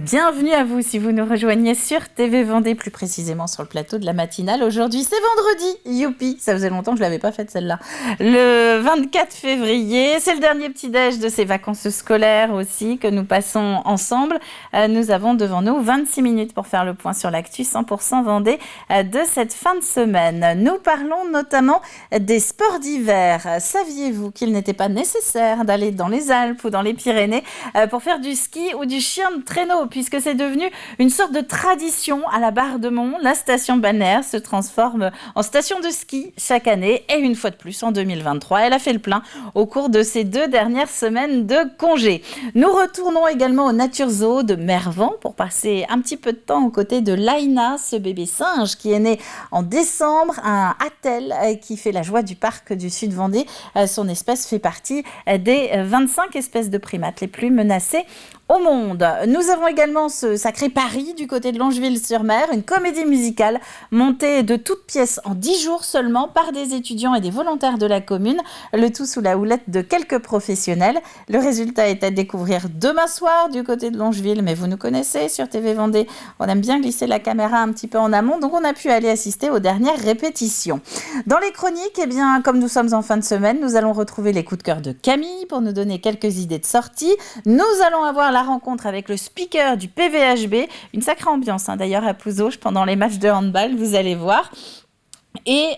Bienvenue à vous si vous nous rejoignez sur TV Vendée, plus précisément sur le plateau de la matinale. Aujourd'hui, c'est vendredi, youpi, ça faisait longtemps que je ne l'avais pas faite celle-là. Le 24 février, c'est le dernier petit-déj de ces vacances scolaires aussi que nous passons ensemble. Nous avons devant nous 26 minutes pour faire le point sur l'actu 100% Vendée de cette fin de semaine. Nous parlons notamment des sports d'hiver. Saviez-vous qu'il n'était pas nécessaire d'aller dans les Alpes ou dans les Pyrénées pour faire du ski ou du chien de traîneau, puisque c'est devenu une sorte de tradition à la Bardemont. La station balnéaire se transforme en station de ski chaque année et une fois de plus en 2023. Elle a fait le plein au cours de ces 2 dernières semaines de congé. Nous retournons également au Nature Zoo de Mervan pour passer un petit peu de temps aux côtés de Laina, ce bébé singe qui est né en décembre, un attelle qui fait la joie du parc du Sud Vendée. Son espèce fait partie des 25 espèces de primates les plus menacées au monde. Nous avons également ce sacré pari du côté de Longeville-sur-Mer, une comédie musicale montée de toutes pièces en 10 jours seulement par des étudiants et des volontaires de la commune, le tout sous la houlette de quelques professionnels. Le résultat est à découvrir demain soir du côté de Longeville, mais vous nous connaissez sur TV Vendée, on aime bien glisser la caméra un petit peu en amont, donc on a pu aller assister aux dernières répétitions. Dans les chroniques, eh bien, comme nous sommes en fin de semaine, nous allons retrouver les coups de cœur de Camille pour nous donner quelques idées de sortie. Nous allons avoir la rencontre avec le speaker du PVHB, une sacrée ambiance d'ailleurs à Pouzauges pendant les matchs de handball, vous allez voir. Et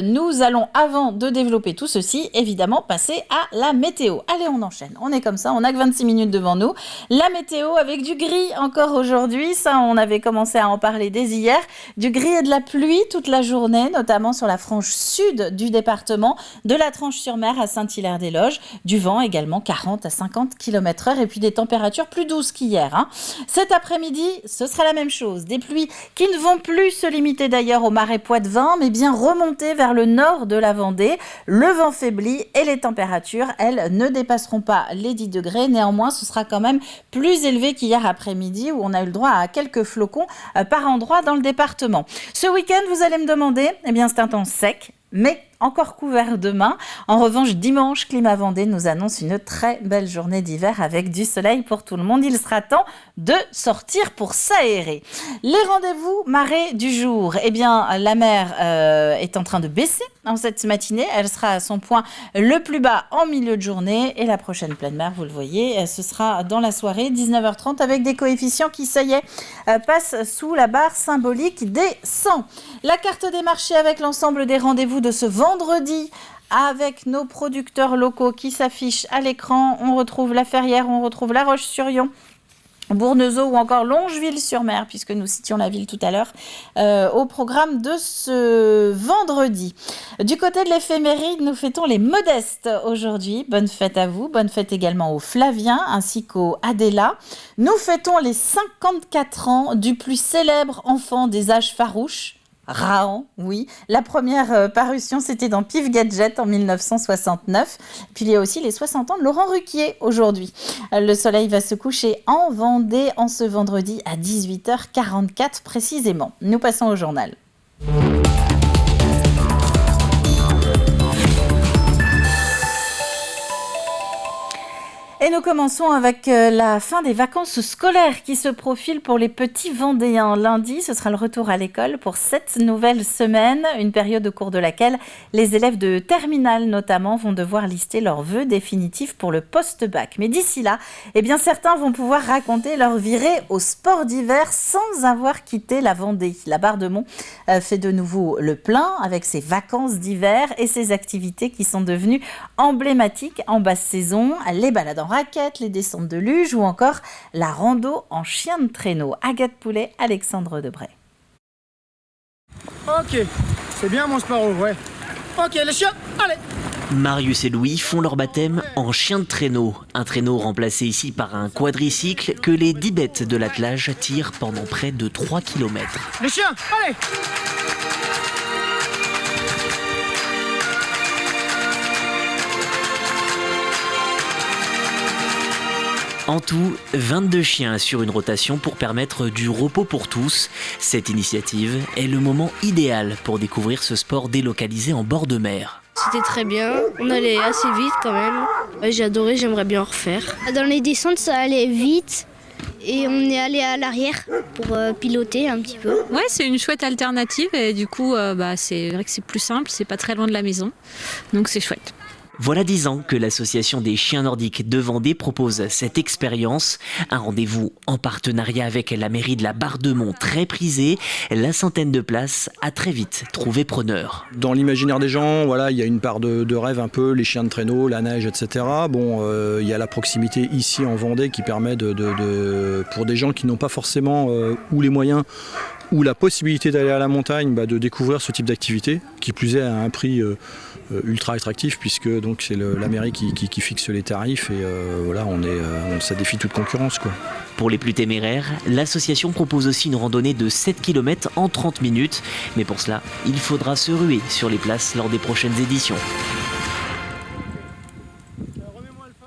nous allons, avant de développer tout ceci, évidemment passer à la météo. Allez, on enchaîne. On est comme ça, on n'a que 26 minutes devant nous. La météo avec du gris encore aujourd'hui. Ça, on avait commencé à en parler dès hier. Du gris et de la pluie toute la journée, notamment sur la frange sud du département, de la Tranche-sur-Mer à Saint-Hilaire-des-Loges. Du vent également, 40 à 50 km/h et puis des températures plus douces qu'hier. Cet après-midi, ce sera la même chose. Des pluies qui ne vont plus se limiter d'ailleurs au marais Poitevin, mais bien remonter vers le nord de la Vendée. Le vent faiblit et les températures, elles, ne dépasseront pas les 10 degrés. Néanmoins, ce sera quand même plus élevé qu'hier après-midi où on a eu le droit à quelques flocons par endroit dans le département. Ce week-end, vous allez me demander, eh bien, c'est un temps sec, mais encore couvert demain. En revanche, dimanche, Climat Vendée nous annonce une très belle journée d'hiver avec du soleil pour tout le monde. Il sera temps de sortir pour s'aérer. Les rendez-vous marée du jour. Eh bien, la mer est en train de baisser en cette matinée. Elle sera à son point le plus bas en milieu de journée. Et la prochaine pleine mer, vous le voyez, ce sera dans la soirée, 19h30, avec des coefficients qui, ça y est, passent sous la barre symbolique des 100. La carte des marchés avec l'ensemble des rendez-vous de ce vendredi avec nos producteurs locaux qui s'affichent à l'écran. On retrouve La Ferrière, on retrouve La Roche-sur-Yon, Bournezeau ou encore Longeville-sur-Mer, puisque nous citions la ville tout à l'heure, au programme de ce vendredi. Du côté de l'éphéméride, nous fêtons les Modestes aujourd'hui. Bonne fête à vous, bonne fête également aux Flaviens ainsi qu'aux Adéla. Nous fêtons les 54 ans du plus célèbre enfant des âges farouches, Rahan, oui. La première parution, c'était dans Pif Gadget en 1969. Puis il y a aussi les 60 ans de Laurent Ruquier aujourd'hui. Le soleil va se coucher en Vendée en ce vendredi à 18h44 précisément. Nous passons au journal. Et nous commençons avec la fin des vacances scolaires qui se profilent pour les petits Vendéens. Lundi, ce sera le retour à l'école pour cette nouvelle semaine, une période au cours de laquelle les élèves de terminale notamment vont devoir lister leurs vœux définitifs pour le post-bac. Mais d'ici là, eh bien, certains vont pouvoir raconter leur virée au sport d'hiver sans avoir quitté la Vendée. La Bardemont fait de nouveau le plein avec ses vacances d'hiver et ses activités qui sont devenues emblématiques en basse saison, les balades en raquettes, les descentes de luge ou encore la rando en chien de traîneau. Agathe Poulet, Alexandre Debray. Ok, c'est bien mon Sparrow, ouais. Ok, les chiens, allez. Marius et Louis font leur baptême en chien de traîneau. Un traîneau remplacé ici par un quadricycle que les 10 bêtes de l'attelage tirent pendant près de 3 km. Les chiens, allez. En tout, 22 chiens assurent une rotation pour permettre du repos pour tous. Cette initiative est le moment idéal pour découvrir ce sport délocalisé en bord de mer. C'était très bien, on allait assez vite quand même. Ouais, j'ai adoré, j'aimerais bien en refaire. Dans les descentes, ça allait vite Et on est allé à l'arrière pour piloter un petit peu. Ouais, c'est une chouette alternative et du coup, c'est vrai que c'est plus simple, c'est pas très loin de la maison, donc c'est chouette. Voilà 10 ans que l'association des chiens nordiques de Vendée propose cette expérience. Un rendez-vous en partenariat avec la mairie de la Barre-de-Mont très prisée. La centaine de places a très vite trouvé preneur. Dans l'imaginaire des gens, voilà, il y a une part de rêve un peu, les chiens de traîneau, la neige, etc. Bon, il y a la proximité ici en Vendée qui permet pour des gens qui n'ont pas forcément ou les moyens ou la possibilité d'aller à la montagne, de découvrir ce type d'activité, qui plus est à un prix ultra attractif, puisque donc c'est la mairie qui fixe les tarifs et voilà, ça défie toute concurrence, quoi. Pour les plus téméraires, l'association propose aussi une randonnée de 7 km en 30 minutes. Mais pour cela, il faudra se ruer sur les places lors des prochaines éditions.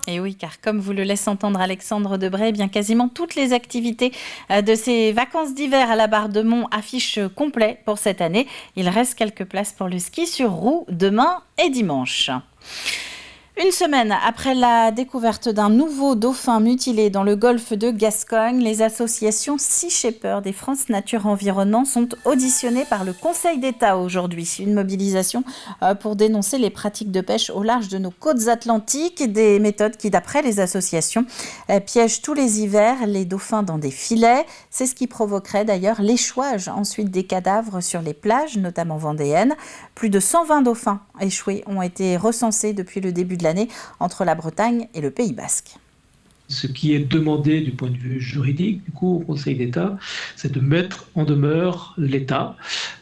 Et oui, car comme vous le laisse entendre Alexandre Debray, bien quasiment toutes les activités de ces vacances d'hiver à la Barre-de-Mont affichent complet pour cette année. Il reste quelques places pour le ski sur roue demain et dimanche. Une semaine après la découverte d'un nouveau dauphin mutilé dans le golfe de Gascogne, les associations Sea Shepherd et France Nature Environnement sont auditionnées par le Conseil d'État aujourd'hui. Une mobilisation pour dénoncer les pratiques de pêche au large de nos côtes atlantiques, des méthodes qui, d'après les associations, piègent tous les hivers les dauphins dans des filets. C'est ce qui provoquerait d'ailleurs l'échouage ensuite des cadavres sur les plages, notamment vendéennes. Plus de 120 dauphins échoués ont été recensés depuis le début de l'année entre la Bretagne et le Pays Basque. Ce qui est demandé du point de vue juridique, du coup, au Conseil d'État, c'est de mettre en demeure l'État,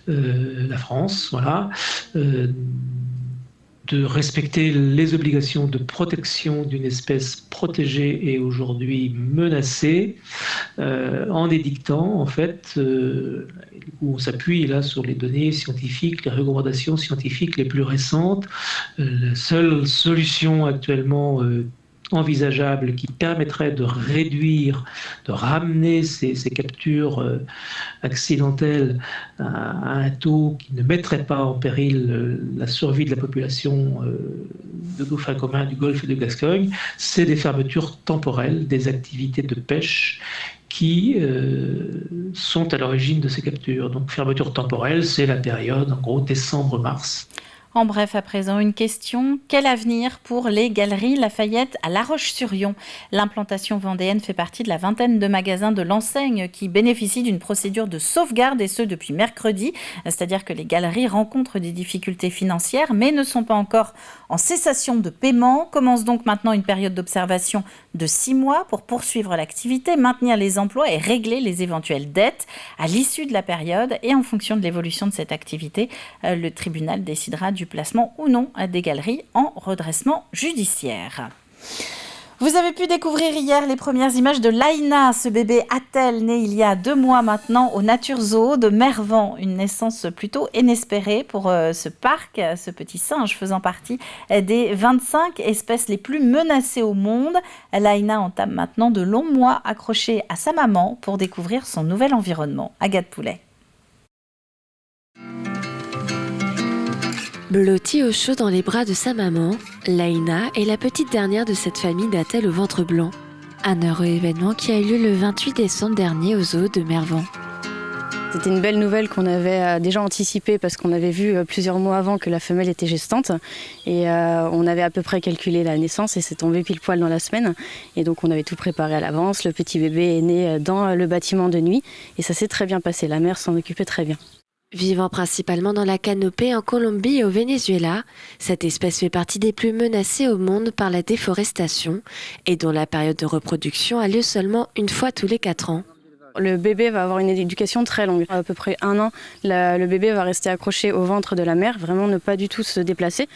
la France, voilà, de respecter les obligations de protection d'une espèce protégée et aujourd'hui menacée, en édictant, en fait, où on s'appuie là sur les données scientifiques, les recommandations scientifiques les plus récentes. La seule solution actuellement envisageable qui permettrait de réduire, de ramener ces captures accidentelles à un taux qui ne mettrait pas en péril la survie de la population de dauphins communs du golfe de Gascogne, c'est des fermetures temporelles des activités de pêche qui sont à l'origine de ces captures. Donc fermeture temporelle, c'est la période, en gros, décembre-mars. En bref, à présent, une question. Quel avenir pour les Galeries Lafayette à La Roche-sur-Yon ? L'implantation vendéenne fait partie de la vingtaine de magasins de l'enseigne qui bénéficient d'une procédure de sauvegarde, et ce depuis mercredi. C'est-à-dire que les galeries rencontrent des difficultés financières, mais ne sont pas encore en cessation de paiement. Commence donc maintenant une période d'observation de 6 mois pour poursuivre l'activité, maintenir les emplois et régler les éventuelles dettes. À l'issue de la période et en fonction de l'évolution de cette activité, le tribunal décidera du placement ou non des galeries en redressement judiciaire. Vous avez pu découvrir hier les premières images de Laïna, ce bébé Attelle né il y a 2 mois maintenant au Nature Zoo de Mervan. Une naissance plutôt inespérée pour ce parc, ce petit singe faisant partie des 25 espèces les plus menacées au monde. Laïna entame maintenant de longs mois accrochée à sa maman pour découvrir son nouvel environnement. Agathe Poulet. Blottie au chaud dans les bras de sa maman, Laïna est la petite dernière de cette famille d'Attelle au ventre blanc. Un heureux événement qui a eu lieu le 28 décembre dernier au zoo de Mervan. C'était une belle nouvelle qu'on avait déjà anticipée parce qu'on avait vu plusieurs mois avant que la femelle était gestante et on avait à peu près calculé la naissance et c'est tombé pile poil dans la semaine et donc on avait tout préparé à l'avance. Le petit bébé est né dans le bâtiment de nuit et ça s'est très bien passé, la mère s'en occupait très bien. Vivant principalement dans la canopée en Colombie et au Venezuela, cette espèce fait partie des plus menacées au monde par la déforestation et dont la période de reproduction a lieu seulement une fois tous les 4 ans. Le bébé va avoir une éducation très longue. À peu près 1 an, le bébé va rester accroché au ventre de la mère, vraiment ne pas du tout se déplacer.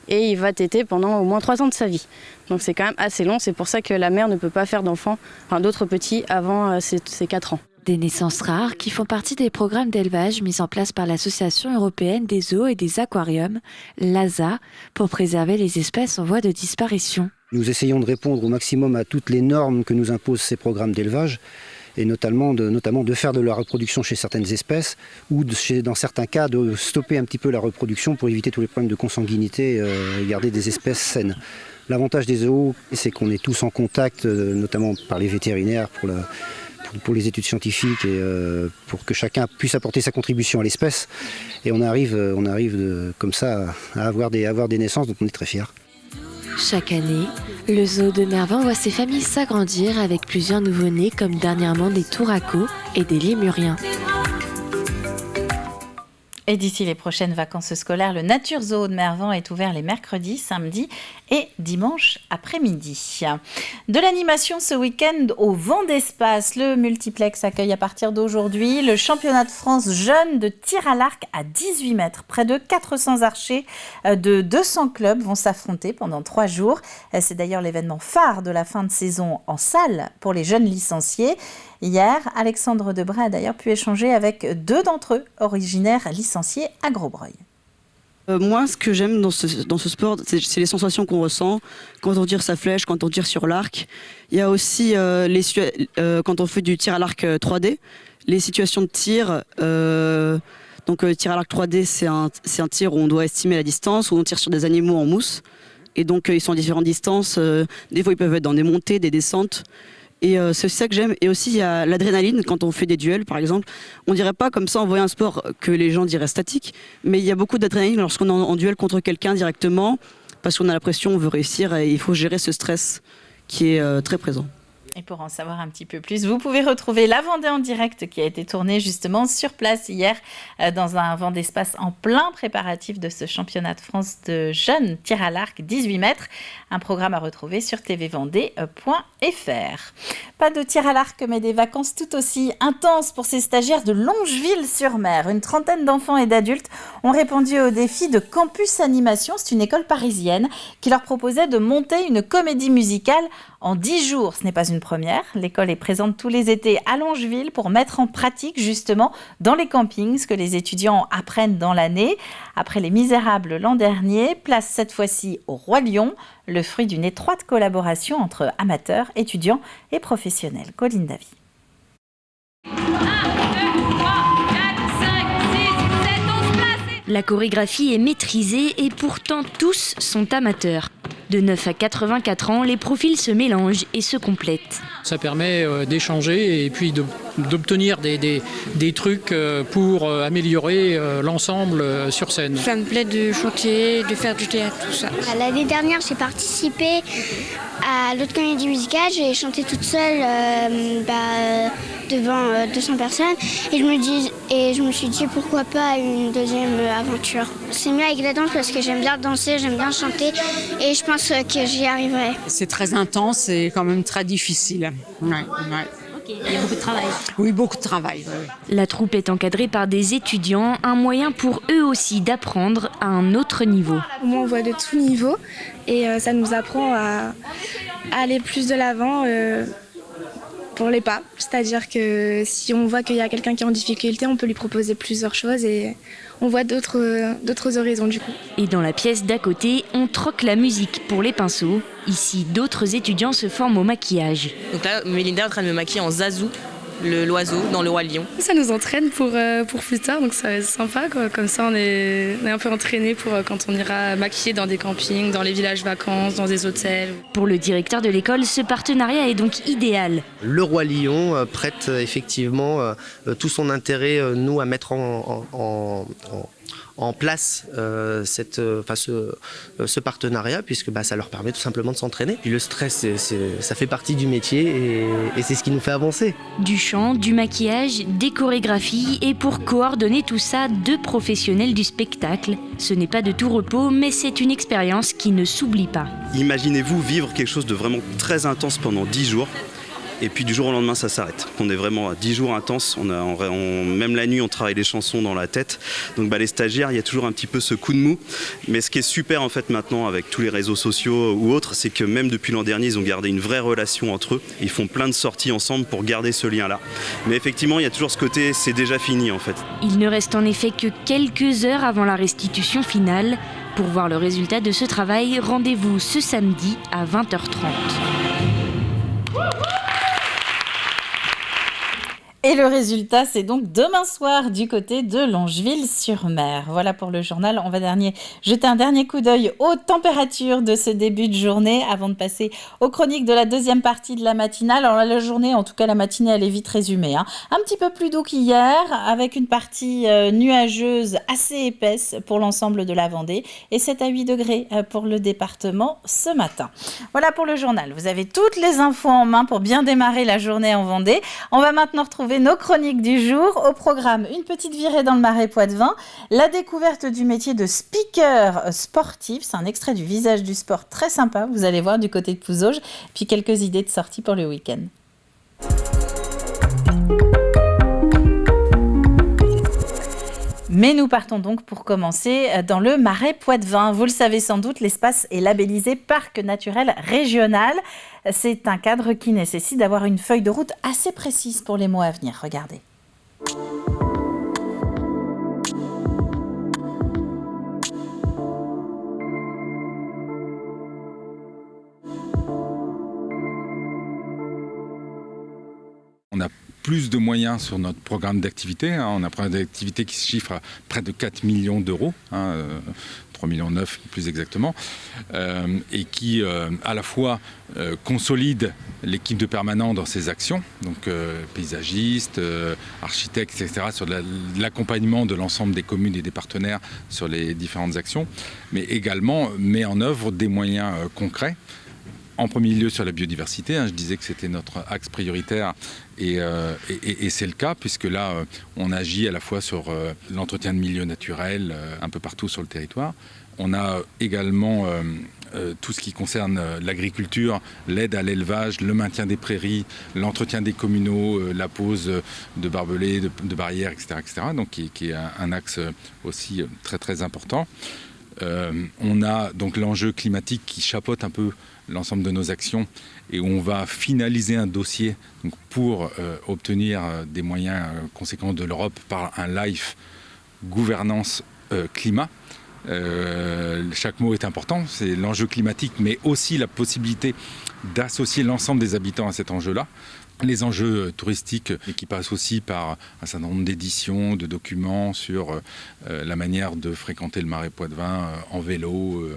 Et il va téter pendant au moins 3 ans de sa vie. Donc c'est quand même assez long, c'est pour ça que la mère ne peut pas faire d'enfants, d'autres petits avant ses 4 ans. Des naissances rares qui font partie des programmes d'élevage mis en place par l'Association européenne des zoos et des aquariums, l'ASA, pour préserver les espèces en voie de disparition. Nous essayons de répondre au maximum à toutes les normes que nous imposent ces programmes d'élevage et notamment de faire de la reproduction chez certaines espèces ou dans certains cas de stopper un petit peu la reproduction pour éviter tous les problèmes de consanguinité et garder des espèces saines. L'avantage des zoos, c'est qu'on est tous en contact, notamment par les vétérinaires pour les études scientifiques et pour que chacun puisse apporter sa contribution à l'espèce. Et on arrive comme ça à avoir des naissances dont on est très fiers. Chaque année, le zoo de Mervan voit ses familles s'agrandir avec plusieurs nouveau-nés comme dernièrement des touracos et des lémuriens. Et d'ici les prochaines vacances scolaires, le Nature Zoo de Mervan est ouvert les mercredis, samedis et dimanche après-midi. De l'animation ce week-end au Vent d'Espace. Le multiplex accueille à partir d'aujourd'hui le championnat de France jeune de tir à l'arc à 18 mètres. Près de 400 archers de 200 clubs vont s'affronter pendant 3 jours. C'est d'ailleurs l'événement phare de la fin de saison en salle pour les jeunes licenciés. Hier, Alexandre Debray a d'ailleurs pu échanger avec 2 d'entre eux, originaires licenciés à Grosbreuil. Moi, ce que j'aime dans ce sport, c'est les sensations qu'on ressent quand on tire sa flèche, quand on tire sur l'arc. Il y a aussi quand on fait du tir à l'arc 3D, les situations de tir. Donc tir à l'arc 3D, c'est un tir où on doit estimer la distance, où on tire sur des animaux en mousse. Et donc ils sont à différentes distances. Des fois, ils peuvent être dans des montées, des descentes. Et c'est ça que j'aime. Et aussi, il y a l'adrénaline quand on fait des duels, par exemple. On dirait pas comme ça en voyant un sport que les gens diraient statique, mais il y a beaucoup d'adrénaline lorsqu'on est en duel contre quelqu'un directement, parce qu'on a la pression, on veut réussir et il faut gérer ce stress qui est très présent. Et pour en savoir un petit peu plus, vous pouvez retrouver la Vendée en direct qui a été tournée justement sur place hier dans un vent d'espace en plein préparatif de ce championnat de France de jeunes tir à l'arc 18 mètres. Un programme à retrouver sur tvvendée.fr. Pas de tir à l'arc mais des vacances tout aussi intenses pour ces stagiaires de Longeville-sur-Mer. Une trentaine d'enfants et d'adultes ont répondu au défi de Campus Animation. C'est une école parisienne qui leur proposait de monter une comédie musicale en 10 jours. Ce n'est pas une première. L'école est présente tous les étés à Longeville pour mettre en pratique justement dans les campings ce que les étudiants apprennent dans l'année. Après Les Misérables l'an dernier, place cette fois-ci au Roi Lion, le fruit d'une étroite collaboration entre amateurs, étudiants et professionnels. Colline Davy. 1, 2, 3, 4, 5, 6, 7, 11 placés. La chorégraphie est maîtrisée et pourtant tous sont amateurs. De 9 à 84 ans, les profils se mélangent et se complètent. Ça permet d'échanger et puis d'obtenir des trucs pour améliorer l'ensemble sur scène. Ça me plaît de chanter, de faire du théâtre, tout ça. L'année dernière, j'ai participé à l'autre comédie musicale. J'ai chanté toute seule devant 200 personnes. Et je me suis dit pourquoi pas une deuxième aventure. C'est mieux avec la danse parce que j'aime bien danser, j'aime bien chanter et je pense que j'y arriverai. C'est très intense et quand même très difficile. Ouais. Il y a beaucoup de travail. Oui, beaucoup de travail. Ouais. La troupe est encadrée par des étudiants, un moyen pour eux aussi d'apprendre à un autre niveau. Moi, on voit de tout niveau et ça nous apprend à aller plus de l'avant pour les pas. C'est-à-dire que si on voit qu'il y a quelqu'un qui est en difficulté, on peut lui proposer plusieurs choses et on voit d'autres horizons du coup. Et dans la pièce d'à côté, on troque la musique pour les pinceaux. Ici, d'autres étudiants se forment au maquillage. Donc là, Mélinda est en train de me maquiller en Zazou, l'oiseau dans le Roi Lion. Ça nous entraîne pour plus tard, donc ça va être sympa, quoi. Comme ça on est un peu entraîné pour quand on ira maquiller dans des campings, dans les villages vacances, dans des hôtels. Pour le directeur de l'école, ce partenariat est donc idéal. Le Roi Lion prête effectivement tout son intérêt, nous, à mettre en place ce partenariat, puisque ça leur permet tout simplement de s'entraîner. Puis le stress, ça fait partie du métier et c'est ce qui nous fait avancer. Du chant, du maquillage, des chorégraphies et pour coordonner tout ça, 2 professionnels du spectacle. Ce n'est pas de tout repos, mais c'est une expérience qui ne s'oublie pas. Imaginez-vous vivre quelque chose de vraiment très intense pendant 10 jours. Et puis du jour au lendemain, ça s'arrête. On est vraiment à 10 jours intenses. Même la nuit, on travaille les chansons dans la tête. Donc les stagiaires, il y a toujours un petit peu ce coup de mou. Mais ce qui est super en fait maintenant avec tous les réseaux sociaux ou autres, c'est que même depuis l'an dernier, ils ont gardé une vraie relation entre eux. Ils font plein de sorties ensemble pour garder ce lien-là. Mais effectivement, il y a toujours ce côté, c'est déjà fini en fait. Il ne reste en effet que quelques heures avant la restitution finale. Pour voir le résultat de ce travail, rendez-vous ce samedi à 20h30. Et le résultat, c'est donc demain soir du côté de Longeville-sur-Mer. Voilà pour le journal. On va jeter un dernier coup d'œil aux températures de ce début de journée avant de passer aux chroniques de la deuxième partie de la matinale. Alors la journée, en tout cas la matinée, elle est vite résumée. Un petit peu plus doux qu'hier, avec une partie nuageuse assez épaisse pour l'ensemble de la Vendée et 7 à 8 degrés pour le département ce matin. Voilà pour le journal. Vous avez toutes les infos en main pour bien démarrer la journée en Vendée. On va maintenant retrouver nos chroniques du jour. Au programme, une petite virée dans le Marais Poitevin, la découverte du métier de speaker sportif. C'est un extrait du Visage du sport très sympa, vous allez voir, du côté de Pouzauges. Puis quelques idées de sortie pour le week-end. Mais nous partons donc pour commencer dans le Marais Poitevin. Vous le savez sans doute, l'espace est labellisé Parc naturel régional. C'est un cadre qui nécessite d'avoir une feuille de route assez précise pour les mois à venir. Regardez. On a plus de moyens sur notre programme d'activité. On a un programme d'activité qui se chiffre à près de 4 millions d'euros, 3,9 millions plus exactement, et qui à la fois consolide l'équipe de permanents dans ses actions, donc paysagistes, architectes, etc., sur l'accompagnement de l'ensemble des communes et des partenaires sur les différentes actions, mais également met en œuvre des moyens concrets. En premier lieu sur la biodiversité, je disais que c'était notre axe prioritaire et c'est le cas puisque là on agit à la fois sur l'entretien de milieux naturels un peu partout sur le territoire. On a également tout ce qui concerne l'agriculture, l'aide à l'élevage, le maintien des prairies, l'entretien des communaux, la pose de barbelés, de barrières, etc., donc qui est un axe aussi très très important. On a donc l'enjeu climatique qui chapeaute un peu l'ensemble de nos actions et on va finaliser un dossier donc, pour obtenir des moyens conséquents de l'Europe par un LIFE gouvernance climat. Chaque mot est important, c'est l'enjeu climatique mais aussi la possibilité d'associer l'ensemble des habitants à cet enjeu-là. Les enjeux touristiques qui passent aussi par un certain nombre d'éditions, de documents sur la manière de fréquenter le Marais Poitevin en vélo,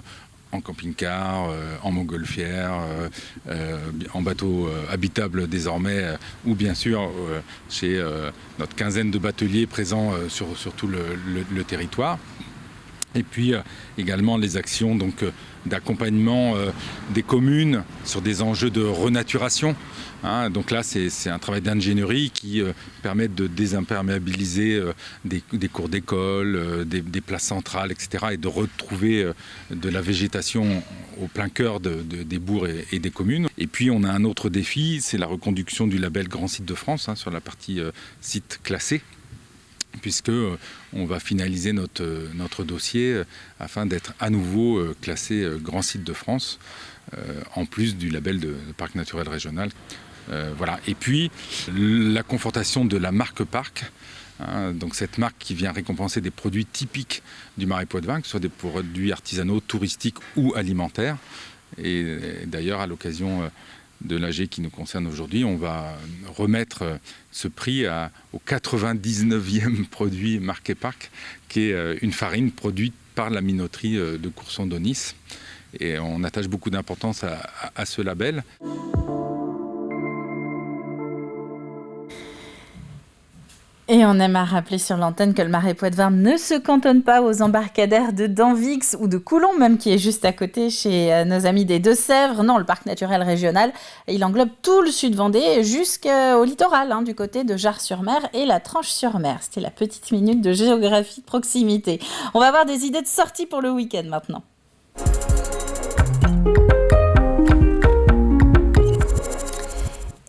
en camping-car, en montgolfière, en bateau habitable désormais, ou bien sûr chez notre quinzaine de bateliers présents sur tout le territoire. Et puis également les actions d'accompagnement des communes sur des enjeux de renaturation. Donc là, c'est un travail d'ingénierie qui permet de désimperméabiliser des cours d'école, des places centrales, etc. et de retrouver de la végétation au plein cœur des bourgs et des communes. Et puis on a un autre défi, c'est la reconduction du label Grand Site de France sur la partie site classé, puisque on va finaliser notre dossier afin d'être à nouveau classé Grand Site de France, en plus du label de Parc naturel régional. Voilà. Et puis la confortation de la marque Parc, donc cette marque qui vient récompenser des produits typiques du Marais Poitevin, que ce soit des produits artisanaux, touristiques ou alimentaires. Et d'ailleurs, à l'occasion de l'AG qui nous concerne aujourd'hui, on va remettre ce prix au 99e produit marqué Parc, qui est une farine produite par la minoterie de Courson-Donis. Et on attache beaucoup d'importance à ce label. Et on aime à rappeler sur l'antenne que le Marais Poitevin ne se cantonne pas aux embarcadères de Danvix ou de Coulon, même qui est juste à côté chez nos amis des Deux-Sèvres. Non, le parc naturel régional, il englobe tout le sud Vendée jusqu'au littoral, du côté de Jars-sur-Mer et la Tranche-sur-Mer. C'était la petite minute de géographie de proximité. On va avoir des idées de sortie pour le week-end maintenant.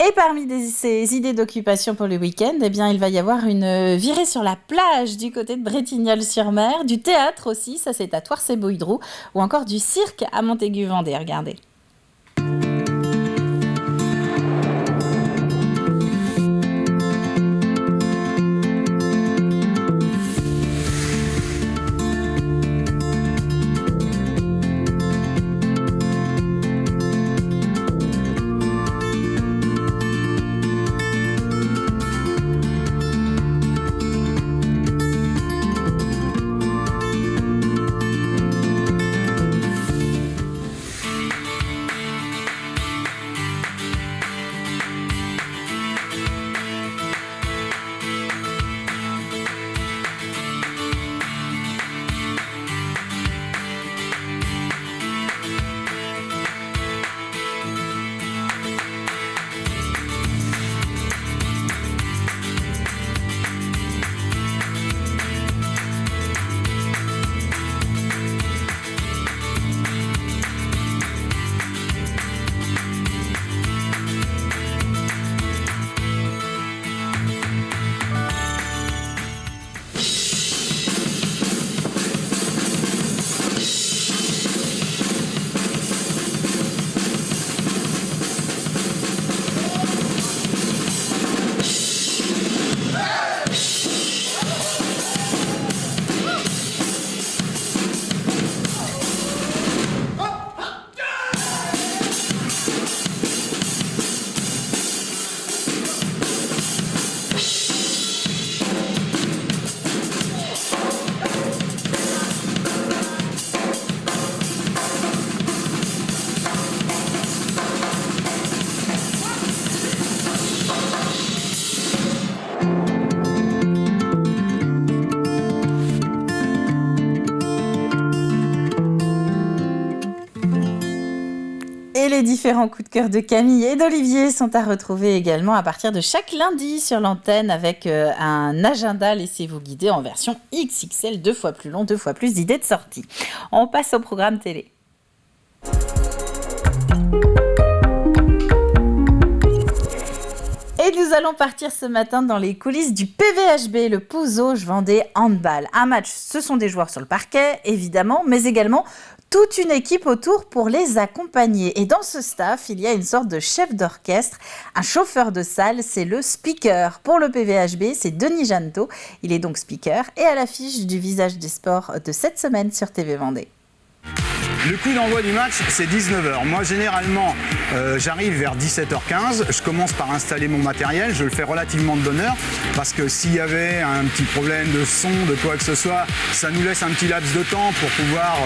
Et parmi ces idées d'occupation pour le week-end, il va y avoir une virée sur la plage du côté de Bretignolles-sur-Mer, du théâtre aussi, ça c'est à Toircé-Bouydroux, ou encore du cirque à Montaigu-Vendée, regardez. différents coups de cœur de Camille et d'Olivier sont à retrouver également à partir de chaque lundi sur l'antenne avec un agenda. Laissez-vous guider en version XXL, 2 fois plus long, 2 fois plus d'idées de sortie. On passe au programme télé. Et nous allons partir ce matin dans les coulisses du PVHB, le Pouzauges Vendée Handball. Un match, ce sont des joueurs sur le parquet, évidemment, mais également toute une équipe autour pour les accompagner. Et dans ce staff, il y a une sorte de chef d'orchestre, un chauffeur de salle, c'est le speaker. Pour le PVHB, c'est Denis Janto. Il est donc speaker et à l'affiche du Visage des Sports de cette semaine sur TV Vendée. Le coup d'envoi du match, c'est 19h. Moi, généralement, j'arrive vers 17h15. Je commence par installer mon matériel. Je le fais relativement de bonne heure parce que s'il y avait un petit problème de son, de quoi que ce soit, ça nous laisse un petit laps de temps pour pouvoir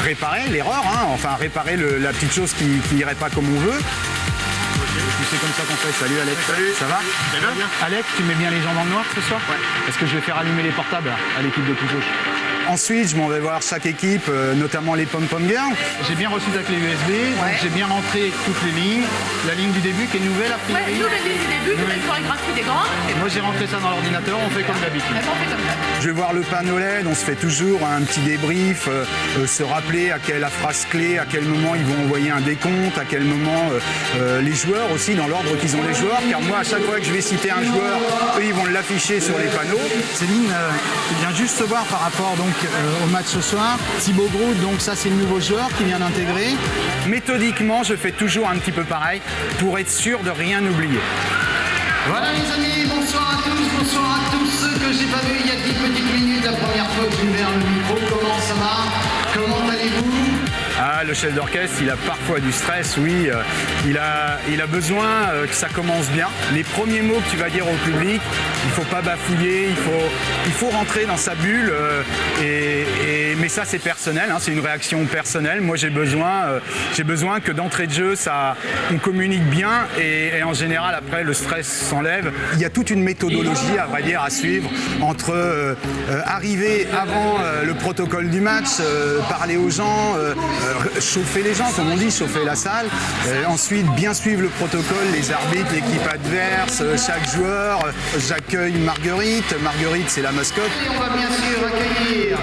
réparer l'erreur, enfin réparer la petite chose qui n'irait pas comme on veut. C'est comme ça qu'on fait. Salut Alex. Salut. Ça va? Bien. Alex, tu mets bien les gens dans le noir ce soir? Ouais. Parce que je vais faire allumer les portables à l'équipe de Pouzauges. Ensuite, je m'en vais voir chaque équipe, notamment les pom-pom girls. J'ai bien reçu ta clé USB, donc j'ai bien rentré toutes les lignes. La ligne du début qui est nouvelle a priori. Ouais, nouvelle ligne du début, nouvelle chorégraphie des grands. Et moi j'ai rentré ça dans l'ordinateur, on fait comme d'habitude. On fait comme ça. Je vais voir le panneau LED, on se fait toujours un petit débrief, se rappeler à la phrase clé, à quel moment ils vont envoyer un décompte, à quel moment les joueurs aussi, dans l'ordre qu'ils ont les joueurs, car moi à chaque fois que je vais citer un joueur, eux ils vont l'afficher sur les panneaux. Céline, tu viens juste te voir par rapport donc au match ce soir. Thibaut Groult, donc ça c'est le nouveau joueur qui vient d'intégrer. Méthodiquement, je fais toujours un petit peu pareil pour être sûr de rien oublier. Voilà les amis, bonsoir à tous ceux que j'ai pas vus il y a 10 petites minutes, la première fois que j'ai ouvert le micro. Comment ça va? Comment allez-vous? Ah, le chef d'orchestre, il a parfois du stress, oui. Il a besoin que ça commence bien. Les premiers mots que tu vas dire au public, il ne faut pas bafouiller, il faut rentrer dans sa bulle. Mais ça, c'est personnel, c'est une réaction personnelle. Moi, j'ai besoin que d'entrée de jeu, on communique bien et en général, après, le stress s'enlève. Il y a toute une méthodologie, à vrai dire, à suivre entre arriver avant le protocole du match, parler aux gens, chauffer les gens, comme on dit, chauffer la salle. Ensuite, bien suivre le protocole, les arbitres, l'équipe adverse, chaque joueur. J'accueille Marguerite. Marguerite, c'est la mascotte. Et on va bien sûr accueillir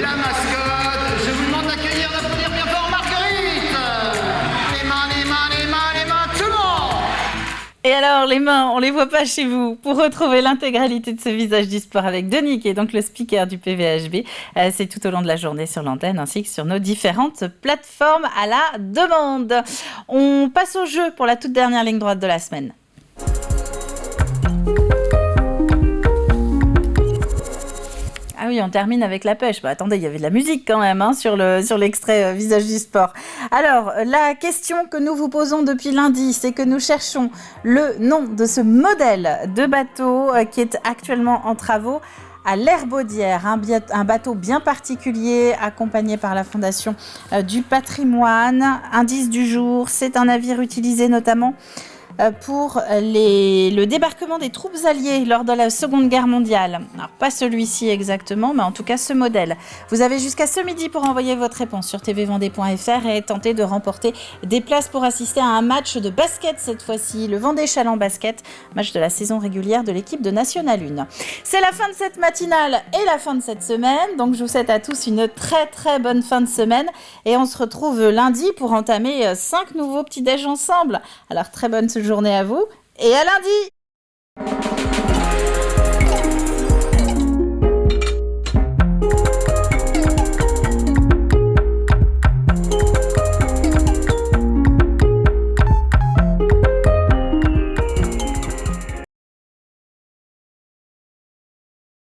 la mascotte. Je vous demande d'accueillir, d'applaudir bien fort Marguerite. Les mains, tout le monde. Et alors, les mains, on les voit pas chez vous. Pour retrouver l'intégralité de ce Visage du Sport avec Denis, qui est donc le speaker du PVHB, c'est tout au long de la journée sur l'antenne, ainsi que sur nos différentes plateformes à la demande. On passe au jeu pour la toute dernière ligne droite de la semaine. Ah oui, on termine avec la pêche. Bah, attendez, il y avait de la musique quand même sur l'extrait Visage du Sport. Alors, la question que nous vous posons depuis lundi, c'est que nous cherchons le nom de ce modèle de bateau qui est actuellement en travaux à l'Herbaudière, un bateau bien particulier accompagné par la Fondation du Patrimoine. Indice du jour, c'est un navire utilisé notamment pour le débarquement des troupes alliées lors de la Seconde Guerre mondiale. Alors, pas celui-ci exactement, mais en tout cas ce modèle. Vous avez jusqu'à ce midi pour envoyer votre réponse sur tvvendée.fr et tenter de remporter des places pour assister à un match de basket cette fois-ci, le Vendée Chaland Basket, match de la saison régulière de l'équipe de National 1. C'est la fin de cette matinale et la fin de cette semaine, donc je vous souhaite à tous une très très bonne fin de semaine et on se retrouve lundi pour entamer 5 nouveaux petits-déj ensemble. Alors très bonne journée à vous et à lundi!